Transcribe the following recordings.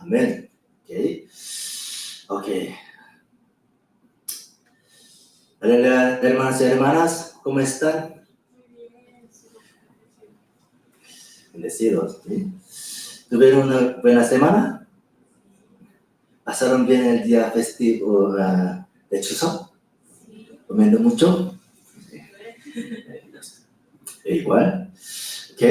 Amén. Ok. Hola, hermanos y hermanas, ¿cómo están? Bendecidos. ¿Sí? ¿Tuvieron una buena semana? ¿Pasaron bien el día festivo de Chuseok? ¿Comiendo mucho? Igual. Ok.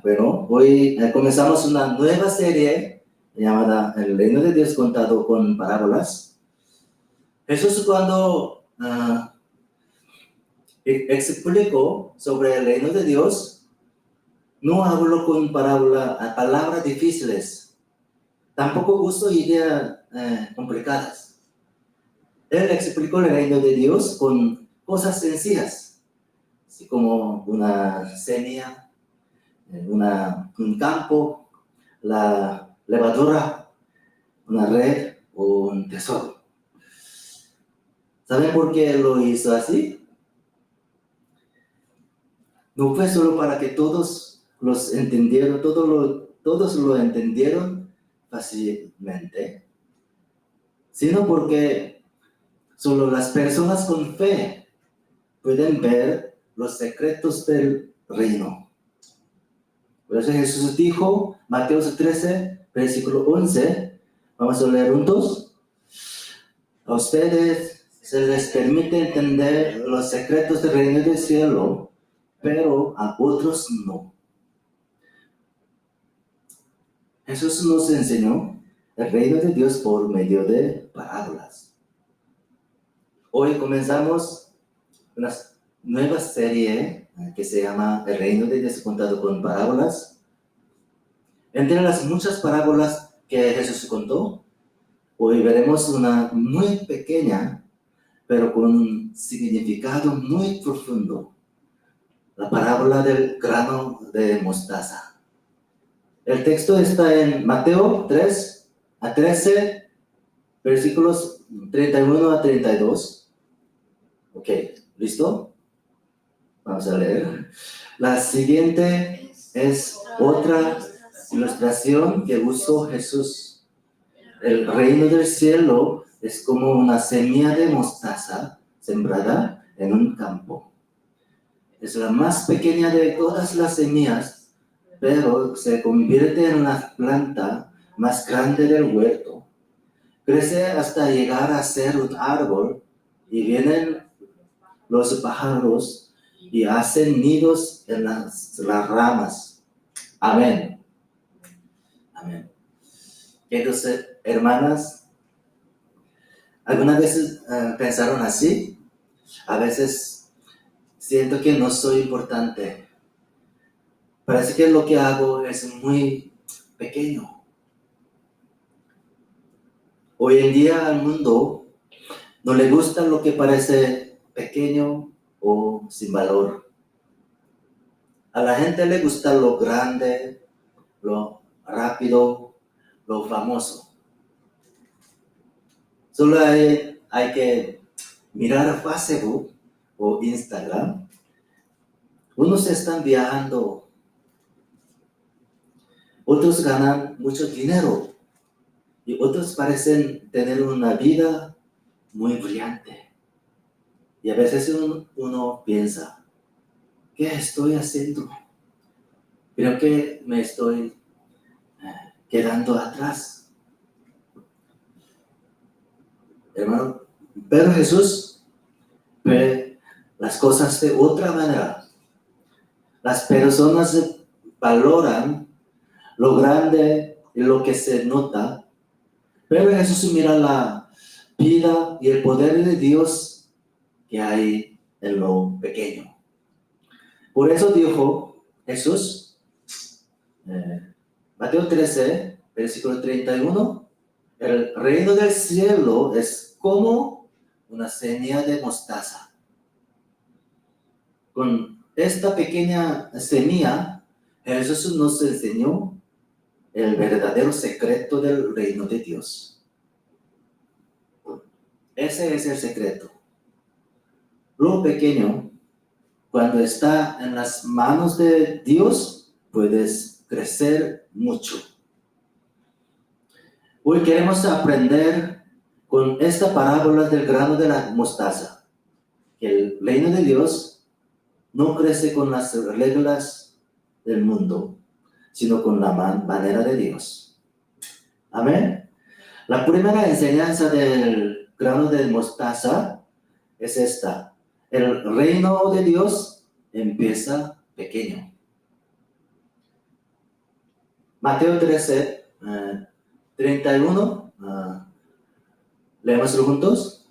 Bueno, hoy comenzamos una nueva serie llamada El Reino de Dios contado con parábolas. Jesús cuando explicó sobre el reino de Dios, no habló con palabras difíciles, tampoco usó ideas complicadas. Él explicó el reino de Dios con cosas sencillas, así como una semilla, un campo, la levadura, una red o un tesoro. ¿Saben por qué lo hizo así? No fue solo para que todos los entendieron, todos lo entendieron fácilmente, sino porque solo las personas con fe pueden ver los secretos del reino. Por eso Jesús dijo, Mateo 13, versículo 11, vamos a leer juntos. A ustedes se les permite entender los secretos del reino del cielo, pero a otros no. Jesús nos enseñó el reino de Dios por medio de parábolas. Hoy comenzamos una nueva serie que se llama El reino de Dios contado con parábolas. Entre las muchas parábolas que Jesús contó, hoy veremos una muy pequeña, pero con un significado muy profundo. La parábola del grano de mostaza. El texto está en Mateo 3 a 13, versículos 31 a 32. Ok, ¿listo? Vamos a leer. La siguiente es otra ilustración que usó Jesús. El reino del cielo es como una semilla de mostaza sembrada en un campo. Es la más pequeña de todas las semillas, pero se convierte en la planta más grande del huerto. Crece hasta llegar a ser un árbol y vienen los pájaros y hacen nidos en las ramas. Amén. Amén. Entonces, hermanas, ¿alguna vez pensaron así? A veces siento que no soy importante. Parece que lo que hago es muy pequeño. Hoy en día al mundo no le gusta lo que parece pequeño o sin valor. A la gente le gusta lo grande, lo rápido, lo famoso. Solo hay que mirar Facebook o Instagram. Unos están viajando, otros ganan mucho dinero y otros parecen tener una vida muy brillante. Y a veces uno piensa, ¿qué estoy haciendo? Creo que me estoy quedando atrás. Hermano, pero Jesús ve las cosas de otra manera. Las personas valoran lo grande y lo que se nota, pero Jesús mira la vida y el poder de Dios que hay en lo pequeño. Por eso dijo Jesús, Mateo 13, versículo 31, el reino del cielo es como una semilla de mostaza. Con esta pequeña semilla, Jesús nos enseñó el verdadero secreto del reino de Dios. Ese es el secreto. Lo pequeño, cuando está en las manos de Dios, puedes crecer mucho. Hoy queremos aprender con esta parábola del grano de la mostaza, que el reino de Dios no crece con las reglas del mundo, sino con la manera de Dios. Amén. La primera enseñanza del grano de mostaza es esta. El reino de Dios empieza pequeño. Mateo 13, 31. Leámoslo juntos.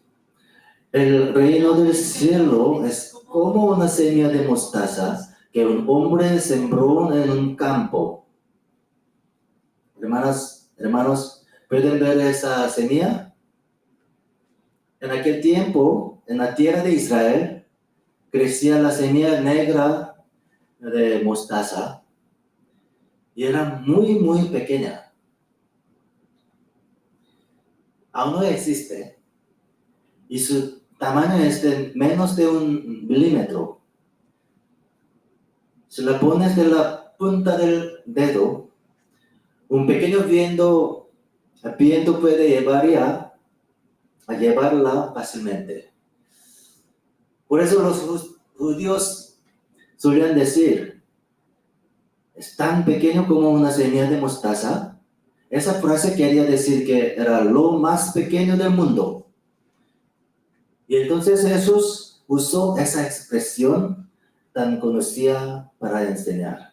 El reino del cielo es como una semilla de mostaza que un hombre sembró en un campo. Hermanos, ¿pueden ver esa semilla? En aquel tiempo, en la tierra de Israel, crecía la semilla negra de mostaza y era muy, muy pequeña. Aún no existe. Y su tamaño es de menos de 1 milímetro. Si la pones de la punta del dedo, un pequeño viento puede llevarla fácilmente. Por eso los judíos solían decir, es tan pequeño como una semilla de mostaza. Esa frase quería decir que era lo más pequeño del mundo. Y entonces Jesús usó esa expresión tan conocida para enseñar.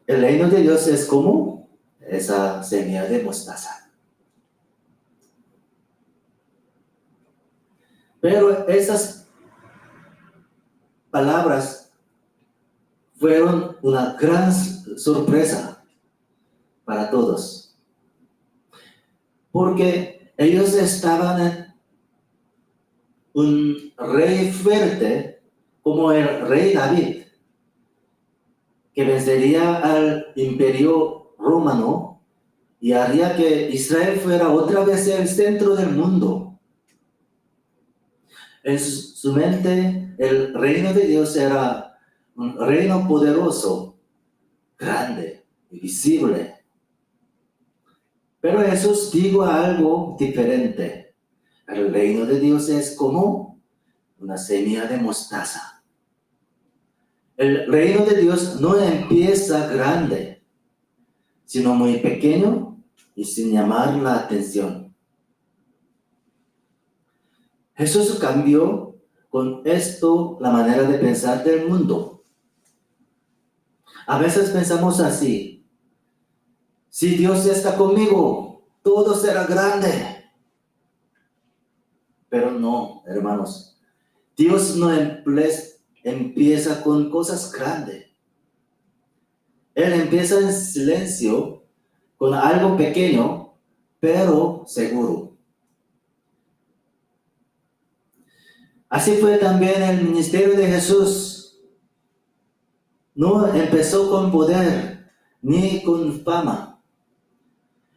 El reino de Dios es como esa semilla de mostaza. Pero esas palabras fueron una gran sorpresa para todos. Porque ellos estaban en un rey fuerte como el rey David, que vencería al imperio romano y haría que Israel fuera otra vez el centro del mundo. En su mente, el reino de Dios era un reino poderoso, grande y visible. Pero Jesús dijo algo diferente. El reino de Dios es como una semilla de mostaza. El reino de Dios no empieza grande, sino muy pequeño y sin llamar la atención. Jesús cambió con esto la manera de pensar del mundo. A veces pensamos así: si Dios está conmigo, todo será grande. Pero no, hermanos, Dios no empieza con cosas grandes. Él empieza en silencio, con algo pequeño, pero seguro. Así fue también el ministerio de Jesús. No empezó con poder, ni con fama.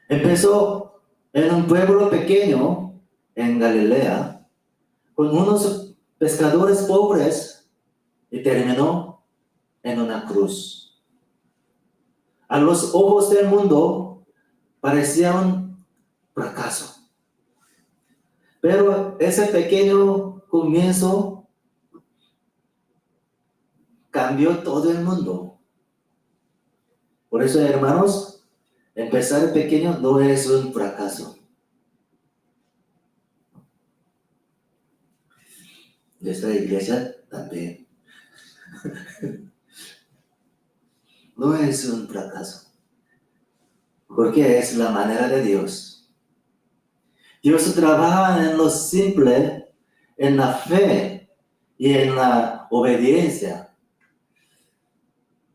Empezó en un pueblo pequeño, en Galilea, con unos pescadores pobres, y terminó en una cruz. A los ojos del mundo parecía un fracaso. Pero ese pequeño comienzo cambió todo el mundo. Por eso, hermanos, empezar pequeño no es un fracaso. Nuestra iglesia también. No es un fracaso, porque es la manera de Dios. Dios trabaja en lo simple, en la fe y en la obediencia.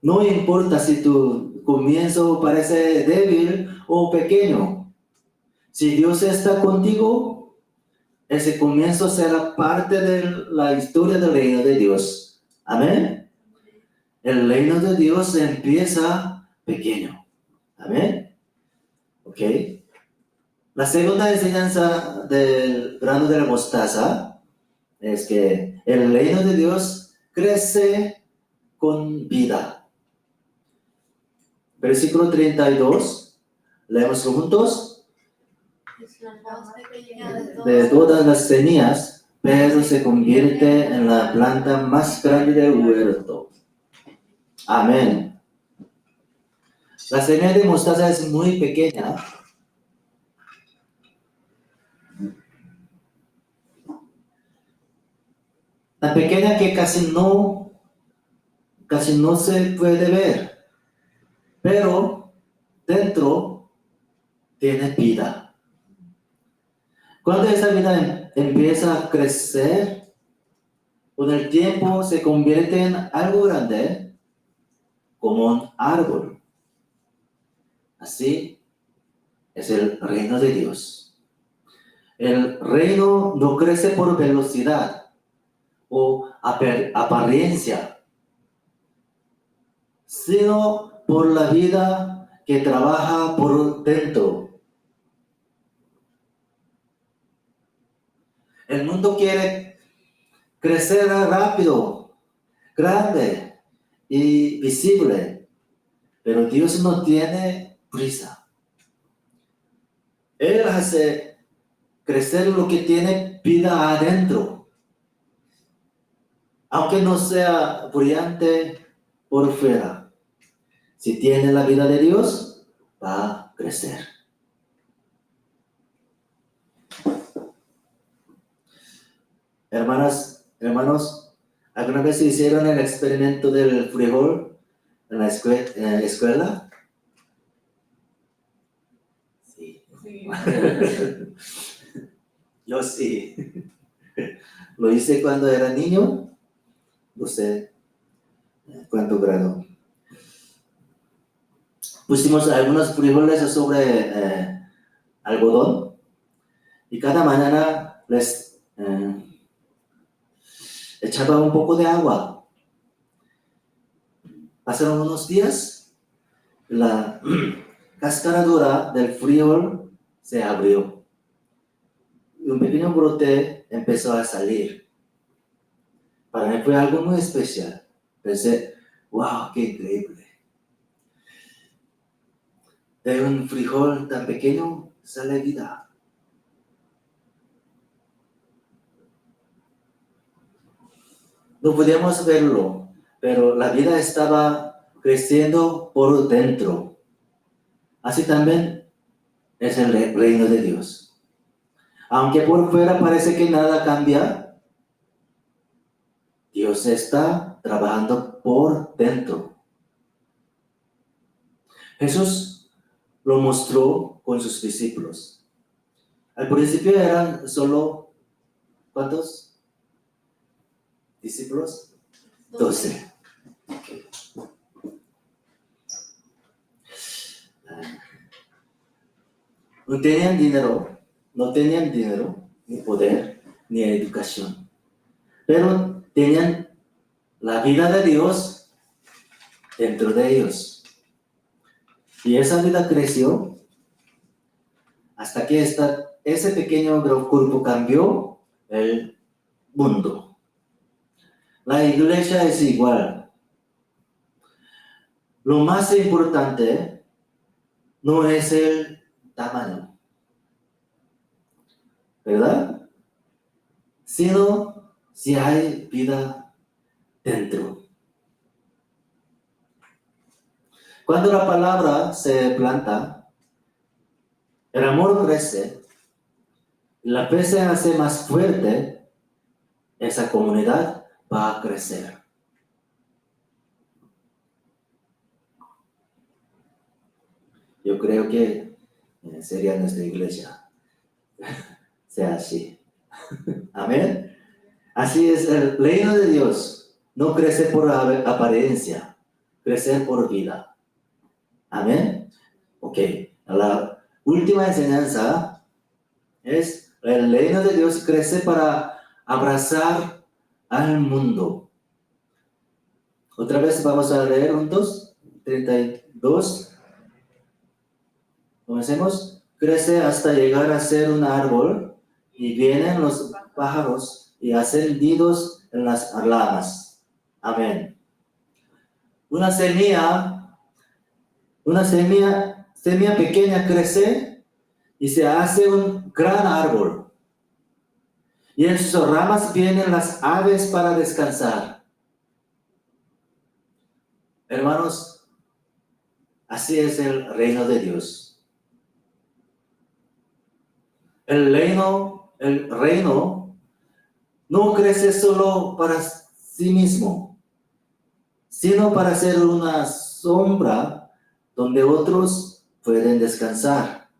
No importa si tu comienzo parece débil o pequeño. Si Dios está contigo, ese comienzo será parte de la historia del reino de Dios. Amén. El reino de Dios empieza pequeño. Amén. Ok. La segunda enseñanza del grano de la mostaza es que el reino de Dios crece con vida. Versículo 32. Leemos juntos. Es la más pequeña De todas las semillas, pero se convierte en la planta más grande del huerto. Amén. La semilla de mostaza es muy pequeña. Tan pequeña que casi no se puede ver. Pero dentro tiene vida. Cuando esa vida empieza a crecer, con el tiempo se convierte en algo grande, como un árbol. Así es el reino de Dios. El reino no crece por velocidad o apariencia, sino por la vida que trabaja por dentro. El mundo quiere crecer rápido, grande y visible, pero Dios no tiene prisa. Él hace crecer lo que tiene vida adentro, aunque no sea brillante por fuera. Si tiene la vida de Dios, va a crecer. Hermanos, ¿alguna vez hicieron el experimento del frijol en la escuela? Sí. Yo sí. Lo hice cuando era niño. No sé cuánto grado. Pusimos algunos frijoles sobre algodón y cada mañana les echaba un poco de agua. Pasaron unos días, la cáscara dura del frijol se abrió y un pequeño brote empezó a salir. Para mí fue algo muy especial. Pensé, wow, qué increíble. De un frijol tan pequeño sale vida. No podíamos verlo, pero la vida estaba creciendo por dentro. Así también es el reino de Dios. Aunque por fuera parece que nada cambia, Dios está trabajando por dentro. Jesús lo mostró con sus discípulos. Al principio eran solo, ¿cuántos discípulos? 12. No tenían dinero, ni poder, ni educación. Pero tenían la vida de Dios dentro de ellos. Y esa vida creció hasta que ese pequeño grupo cambió el mundo. La iglesia es igual. Lo más importante no es el tamaño, ¿verdad? Sino si hay vida dentro. Cuando la palabra se planta, el amor crece, la fe se hace más fuerte, esa comunidad va a crecer. Yo creo que sería nuestra iglesia. Sea así. Amén. Así es, el reino de Dios no crece por apariencia, crece por vida. Amén. Ok, la última enseñanza es el reino de Dios crece para abrazar al mundo. Otra vez vamos a leer juntos, 32. Comencemos. Crece hasta llegar a ser un árbol y vienen los pájaros y hacen nidos en las ramas. Amén. Una semilla Una semilla pequeña crece y se hace un gran árbol. Y en sus ramas vienen las aves para descansar. Hermanos, así es el reino de Dios. El reino no crece solo para sí mismo, sino para ser una sombra donde otros pueden descansar.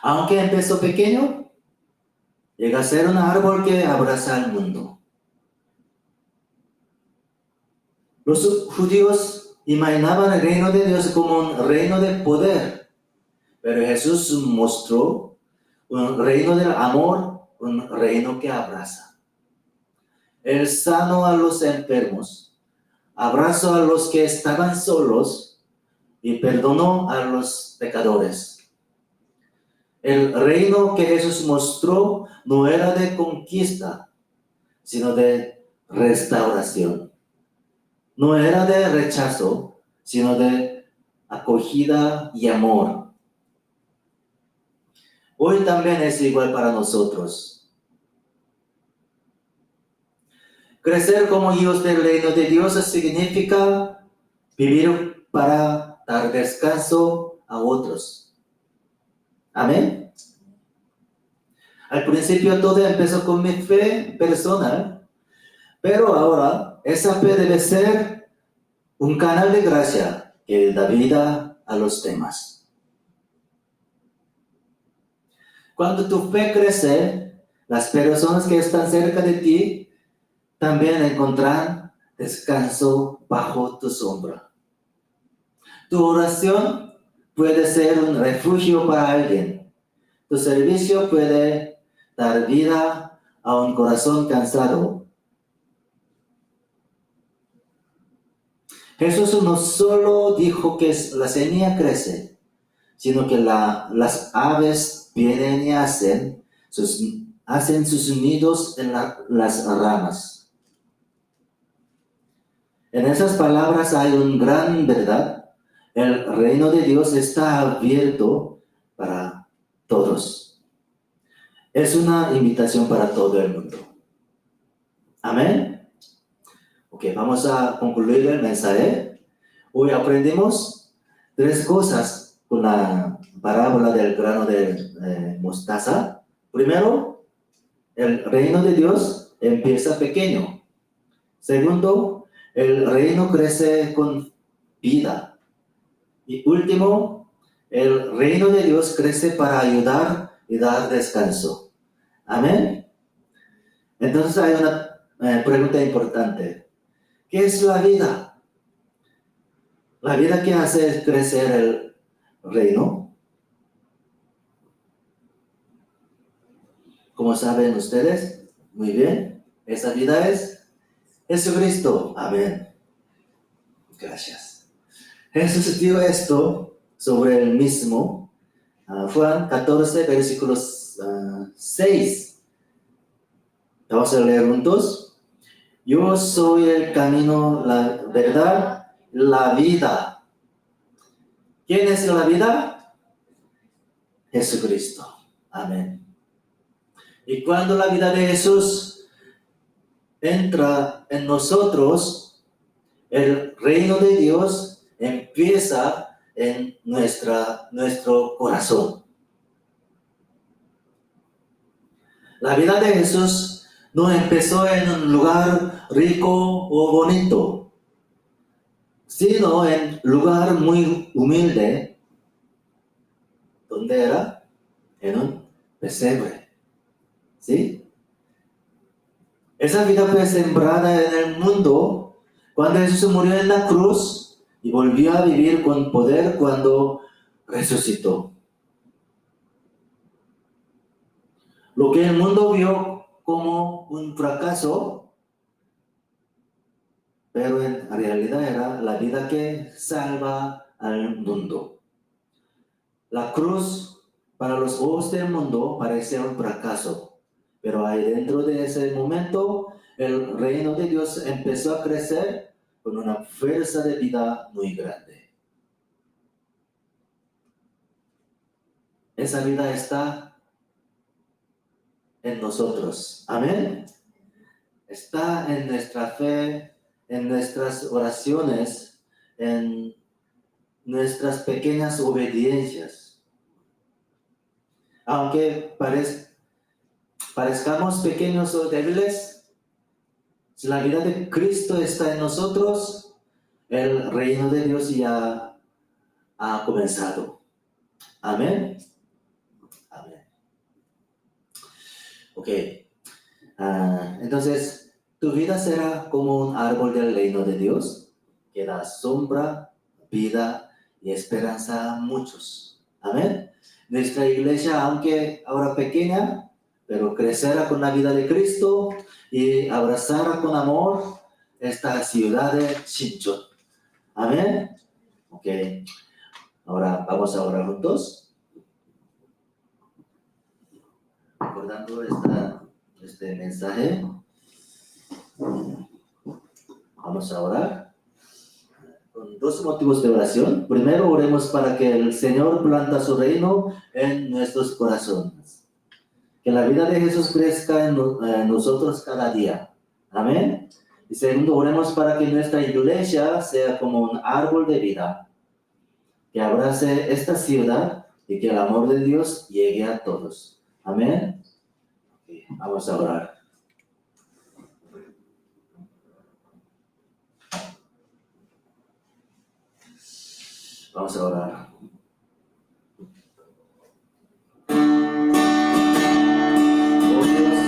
Aunque empezó pequeño, llega a ser un árbol que abraza al mundo. Los judíos imaginaban el reino de Dios como un reino de poder, pero Jesús mostró un reino del amor, un reino que abraza. Él sanó a los enfermos, abrazó a los que estaban solos y perdonó a los pecadores. El reino que Jesús mostró no era de conquista, sino de restauración. No era de rechazo, sino de acogida y amor. Hoy también es igual para nosotros. Crecer como hijos del reino de Dios significa vivir para dar descanso a otros. Amén. Al principio todo empezó con mi fe personal, pero ahora esa fe debe ser un canal de gracia que da vida a los demás. Cuando tu fe crece, las personas que están cerca de ti también encontrarán descanso bajo tu sombra. Tu oración puede ser un refugio para alguien. Tu servicio puede dar vida a un corazón cansado. Jesús no solo dijo que la semilla crece, sino que las aves vienen y hacen sus nidos en las ramas. En esas palabras hay una gran verdad. El reino de Dios está abierto para todos. Es una invitación para todo el mundo. Amén. Ok, vamos a concluir el mensaje. Hoy aprendimos 3 cosas con la parábola del grano de mostaza. Primero, el reino de Dios empieza pequeño. Segundo, el reino crece con vida. Y último, el reino de Dios crece para ayudar y dar descanso. Amén. Entonces hay una pregunta importante. ¿Qué es la vida? La vida que hace crecer el reino. Como saben ustedes, muy bien, esa vida es Jesucristo. Amén. Gracias. Jesús dio esto sobre él mismo. Juan 14, versículos 6. Vamos a leer juntos. Yo soy el camino, la verdad, la vida. ¿Quién es la vida? Jesucristo. Amén. Y cuando la vida de Jesús entra en nosotros, el reino de Dios empieza en nuestro corazón. La vida de Jesús no empezó en un lugar rico o bonito, sino en un lugar muy humilde. ¿Dónde era? En un pesebre. ¿Sí? Esa vida fue sembrada en el mundo cuando Jesús murió en la cruz y volvió a vivir con poder cuando resucitó. Lo que el mundo vio como un fracaso, pero en realidad era la vida que salva al mundo. La cruz para los ojos del mundo parecía un fracaso, pero ahí dentro de ese momento el reino de Dios empezó a crecer con una fuerza de vida muy grande. Esa vida está en nosotros. Amén. Está en nuestra fe, en nuestras oraciones, en nuestras pequeñas obediencias. Aunque parezcamos pequeños o débiles, si la vida de Cristo está en nosotros, el reino de Dios ya ha comenzado. Amén. Amén. Ok. Entonces, tu vida será como un árbol del reino de Dios que da sombra, vida y esperanza a muchos. Amén. Nuestra iglesia, aunque ahora pequeña, pero crecerá con la vida de Cristo y abrazará con amor esta ciudad de Shinchon. Amén. Ok. Ahora vamos a orar juntos. Recordando este mensaje, vamos a orar con dos motivos de oración. Primero, oremos para que el Señor planta su reino en nuestros corazones. Que la vida de Jesús crezca en nosotros cada día. Amén. Y segundo, oremos para que nuestra iglesia sea como un árbol de vida, que abrace esta ciudad y que el amor de Dios llegue a todos. Amén. Okay, vamos a orar. Vamos a orar. Oh Dios,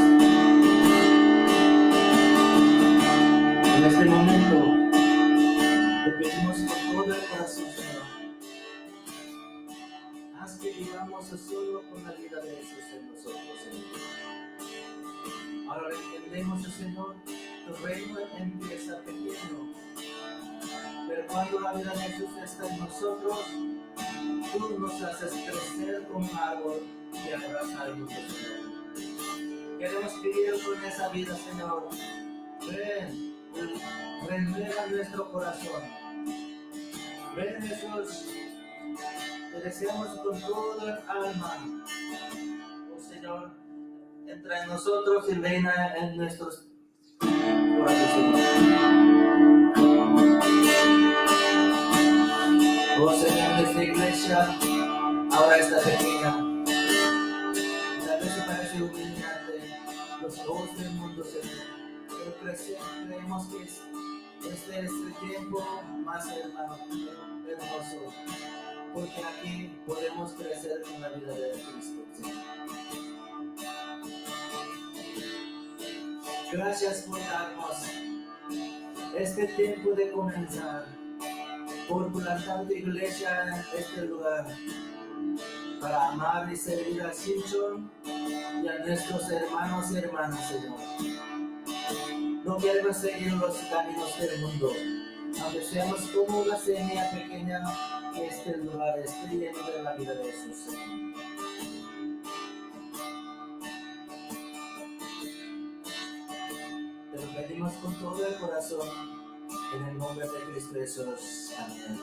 en este momento te pedimos con todo el corazón, Señor, haz que vivamos solo con la vida de Jesús en nosotros, Señor. Ahora entendemos, Señor, tu reino empieza pequeño, pero cuando la vida de Jesús está en nosotros, tú nos haces crecer como un árbol que abraza al mundo, Señor. Queremos vivir con esa vida, Señor. Ven, renueva nuestro corazón. Ven, Jesús, te deseamos con todo el alma. Oh Señor, entra en nosotros y reina en nuestros corazones, Señor. Oh Señor, nuestra iglesia ahora está pequeña. Tal vez se parece humillante los ojos del mundo, Señor. Pero creemos que este es el tiempo más hermoso, porque aquí podemos crecer con la vida de Cristo, Señor. Gracias por darnos este tiempo de comenzar, por plantar tu iglesia en este lugar, para amar y servir a Shinchon y a nuestros hermanos y hermanas, Señor. No queremos seguir los caminos del mundo, aunque seamos como una semilla pequeña, que este lugar esté lleno de la vida de Jesús, Señor. Te lo pedimos con todo el corazón, en el nombre de Cristo Jesús. Amén.